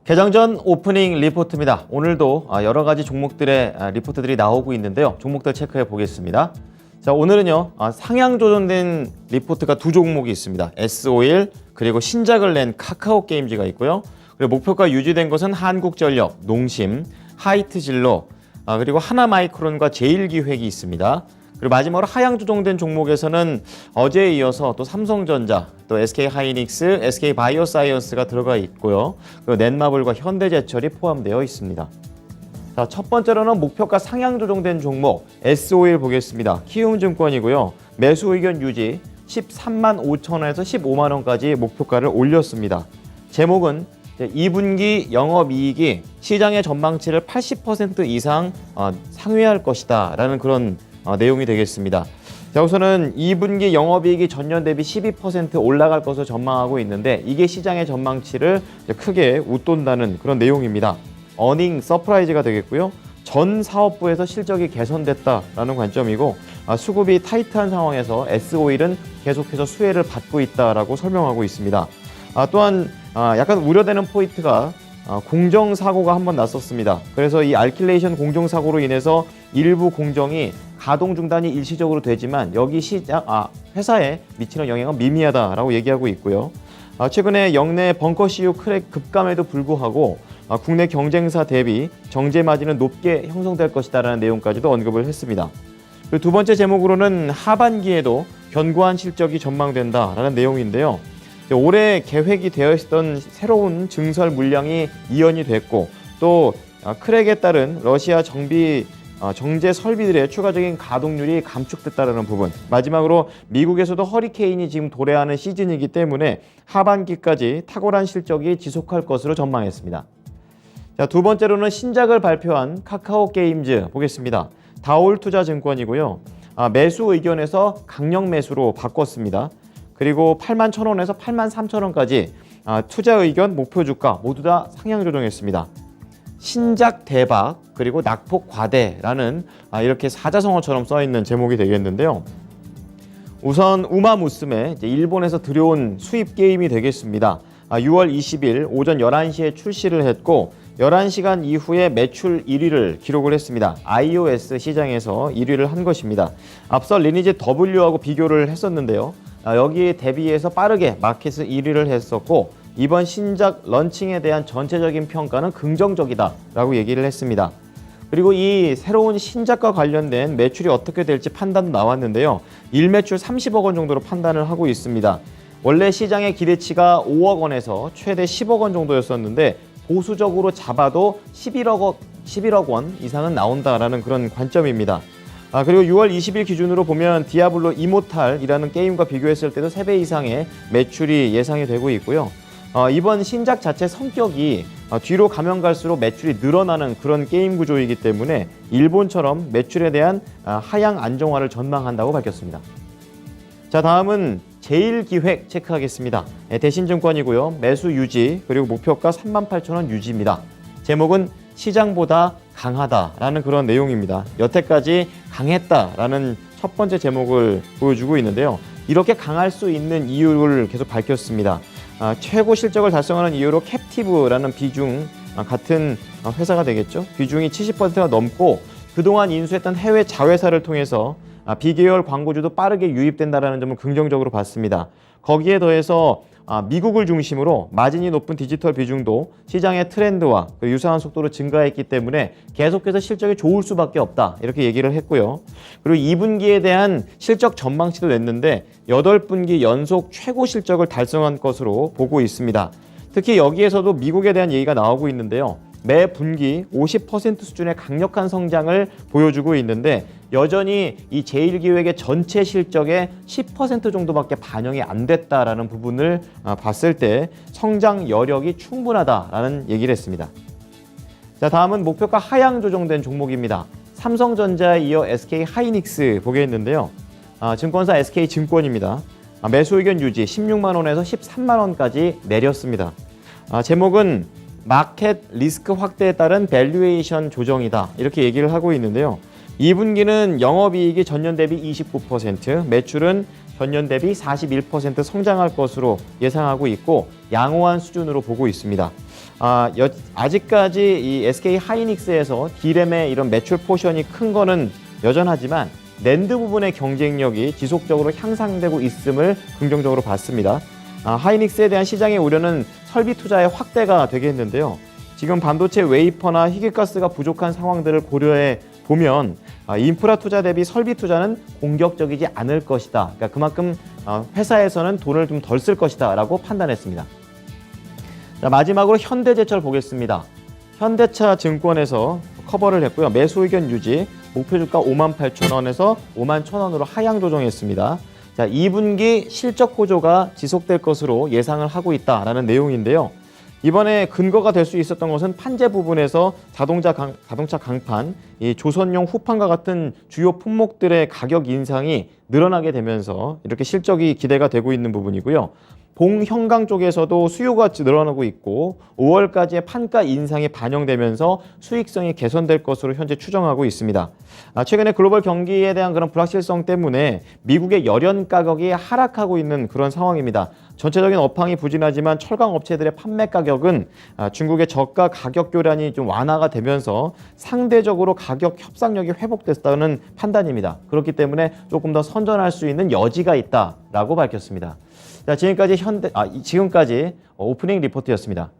개장 전 오프닝 리포트입니다. 오늘도 여러 가지 종목들의 리포트들이 나오고 있는데요. 종목들 체크해 보겠습니다. 자, 오늘은요, 상향 조정된 리포트가 두 종목이 있습니다. S-오일 그리고 신작을 낸 카카오게임즈가 있고요. 그리고 목표가 유지된 것은 한국전력, 농심, 하이트진로, 그리고 하나마이크론과 제일기획이 있습니다. 그리고 마지막으로 하향 조정된 종목에서는 어제에 이어서 또 삼성전자, 또 SK하이닉스, SK바이오사이언스가 들어가 있고요. 그리고 넷마블과 현대제철이 포함되어 있습니다. 자, 첫 번째로는 목표가 상향 조정된 종목 S-오일 보겠습니다. 키움증권이고요. 매수 의견 유지 13만 5천 원에서 15만 원까지 목표가를 올렸습니다. 제목은 2분기 영업이익이 시장의 전망치를 80% 이상 상회할 것이다 라는 그런 내용이 되겠습니다. 자, 우선은 2분기 영업이익이 전년 대비 12% 올라갈 것으로 전망하고 있는데 이게 시장의 전망치를 크게 웃돈다는 그런 내용입니다. 어닝 서프라이즈가 되겠고요. 전 사업부에서 실적이 개선됐다라는 관점이고 수급이 타이트한 상황에서 S-오일은 계속해서 수혜를 받고 있다라고 설명하고 있습니다. 또한 약간 우려되는 포인트가 공정사고가 한번 났었습니다. 그래서 이 알킬레이션 공정사고로 인해서 일부 공정이 가동 중단이 일시적으로 되지만 여기 회사에 미치는 영향은 미미하다라고 얘기하고 있고요. 최근에 영내 벙커 CU 크랙 급감에도 불구하고 국내 경쟁사 대비 정제 마진은 높게 형성될 것이다라는 내용까지도 언급을 했습니다. 그리고 두 번째 제목으로는 하반기에도 견고한 실적이 전망된다라는 내용인데요. 올해 계획이 되어 있었던 새로운 증설 물량이 이연이 됐고 또 크랙에 따른 러시아 정제 설비들의 추가적인 가동률이 감축됐다는 부분, 마지막으로 미국에서도 허리케인이 지금 도래하는 시즌이기 때문에 하반기까지 탁월한 실적이 지속할 것으로 전망했습니다. 자, 두 번째로는 신작을 발표한 카카오게임즈 보겠습니다. 다올투자증권이고요. 매수 의견에서 강력 매수로 바꿨습니다. 그리고 8만 1,000원에서 8만 3,000원까지 투자 의견, 목표 주가 모두 다 상향 조정했습니다. 신작 대박 그리고 낙폭 과대라는 이렇게 사자성어처럼 써있는 제목이 되겠는데요. 우선 우마무스메 일본에서 들여온 수입 게임이 되겠습니다. 6월 20일 오전 11시에 출시를 했고 11시간 이후에 매출 1위를 기록을 했습니다. iOS 시장에서 1위를 한 것입니다. 앞서 리니지 W하고 비교를 했었는데요. 여기에 대비해서 빠르게 마켓을 1위를 했었고 이번 신작 런칭에 대한 전체적인 평가는 긍정적이다라고 얘기를 했습니다. 그리고 이 새로운 신작과 관련된 매출이 어떻게 될지 판단도 나왔는데요. 일매출 30억 원 정도로 판단을 하고 있습니다. 원래 시장의 기대치가 5억 원에서 최대 10억 원 정도였었는데 보수적으로 잡아도 11억 원 이상은 나온다라는 그런 관점입니다. 그리고 6월 20일 기준으로 보면 디아블로 이모탈이라는 게임과 비교했을 때도 3배 이상의 매출이 예상이 되고 있고요. 이번 신작 자체 성격이 뒤로 가면 갈수록 매출이 늘어나는 그런 게임 구조이기 때문에 일본처럼 매출에 대한 하향 안정화를 전망한다고 밝혔습니다. 자, 다음은 제일기획 체크하겠습니다. 대신증권이고요. 매수 유지 그리고 목표가 38,000원 유지입니다. 제목은 시장보다 강하다라는 그런 내용입니다. 여태까지 강했다라는 첫 번째 제목을 보여주고 있는데요. 이렇게 강할 수 있는 이유를 계속 밝혔습니다. 최고 실적을 달성하는 이유로 캡티브라는 비중 같은 회사가 되겠죠. 비중이 70%가 넘고 그동안 인수했던 해외 자회사를 통해서 비계열 광고주도 빠르게 유입된다는 점을 긍정적으로 봤습니다. 거기에 더해서 미국을 중심으로 마진이 높은 디지털 비중도 시장의 트렌드와 유사한 속도로 증가했기 때문에 계속해서 실적이 좋을 수밖에 없다 이렇게 얘기를 했고요. 그리고 2분기에 대한 실적 전망치도 냈는데 8분기 연속 최고 실적을 달성한 것으로 보고 있습니다. 특히 여기에서도 미국에 대한 얘기가 나오고 있는데요. 매 분기 50% 수준의 강력한 성장을 보여주고 있는데 여전히 이 제일기획의 전체 실적의 10% 정도밖에 반영이 안 됐다라는 부분을 봤을 때 성장 여력이 충분하다라는 얘기를 했습니다. 자, 다음은 목표가 하향 조정된 종목입니다. 삼성전자에 이어 SK하이닉스 보겠는데요. 증권사 SK증권입니다. 매수 의견 유지 16만 원에서 13만 원까지 내렸습니다. 제목은 마켓 리스크 확대에 따른 밸류에이션 조정이다 이렇게 얘기를 하고 있는데요. 2분기는 영업이익이 전년 대비 29%, 매출은 전년 대비 41% 성장할 것으로 예상하고 있고 양호한 수준으로 보고 있습니다. 아직까지 이 SK 하이닉스에서 D램의 이런 매출 포션이 큰 거는 여전하지만 낸드 부분의 경쟁력이 지속적으로 향상되고 있음을 긍정적으로 봤습니다. 하이닉스에 대한 시장의 우려는 설비 투자의 확대가 되겠는데요. 지금 반도체 웨이퍼나 희귀가스가 부족한 상황들을 고려해 보면 인프라 투자 대비 설비 투자는 공격적이지 않을 것이다. 그러니까 그만큼 회사에서는 돈을 좀 덜 쓸 것이다 라고 판단했습니다. 자, 마지막으로 현대제철 보겠습니다. 현대차 증권에서 커버를 했고요. 매수 의견 유지, 목표 주가 58,000원에서 51,000원으로 하향 조정했습니다. 자, 2분기 실적 호조가 지속될 것으로 예상을 하고 있다라는 내용인데요. 이번에 근거가 될 수 있었던 것은 판재 부분에서 자동차 강판, 이 조선용 후판과 같은 주요 품목들의 가격 인상이 늘어나게 되면서 이렇게 실적이 기대가 되고 있는 부분이고요. 봉형강 쪽에서도 수요가 늘어나고 있고 5월까지의 판가 인상이 반영되면서 수익성이 개선될 것으로 현재 추정하고 있습니다. 최근에 글로벌 경기에 대한 그런 불확실성 때문에 미국의 열연 가격이 하락하고 있는 그런 상황입니다. 전체적인 업황이 부진하지만 철강 업체들의 판매 가격은 중국의 저가 가격 교란이 좀 완화가 되면서 상대적으로 가격 협상력이 회복됐다는 판단입니다. 그렇기 때문에 조금 더 선전할 수 있는 여지가 있다라고 밝혔습니다. 자, 지금까지 오프닝 리포트였습니다.